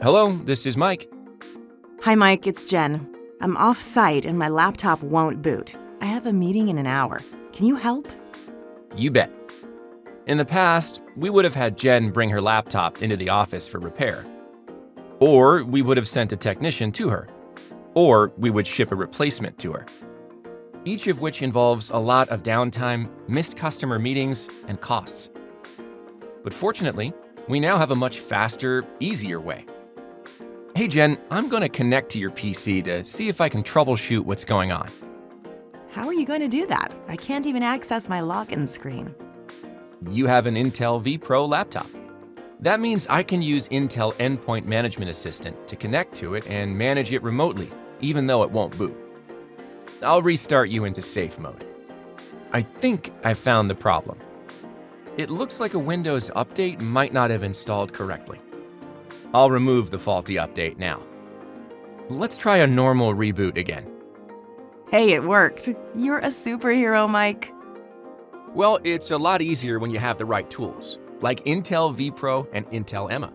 Hello, this is Mike. Hi, Mike, it's Jen. I'm off-site and my laptop won't boot. I have a meeting in an hour. Can you help? You bet. In the past, we would have had Jen bring her laptop into the office for repair. Or we would have sent a technician to her. Or we would ship a replacement to her. Each of which involves a lot of downtime, missed customer meetings, and costs. But fortunately, we now have a much faster, easier way. Hey Jen, I'm going to connect to your PC to see if I can troubleshoot what's going on. How are you going to do that? I can't even access my login screen. You have an Intel vPro laptop. That means I can use Intel Endpoint Management Assistant to connect to it and manage it remotely, even though it won't boot. I'll restart you into safe mode. I think I found the problem. It looks like a Windows update might not have installed correctly. I'll remove the faulty update now. Let's try a normal reboot again. Hey, it worked. You're a superhero, Mike. Well, it's a lot easier when you have the right tools, like Intel vPro and Intel EMA.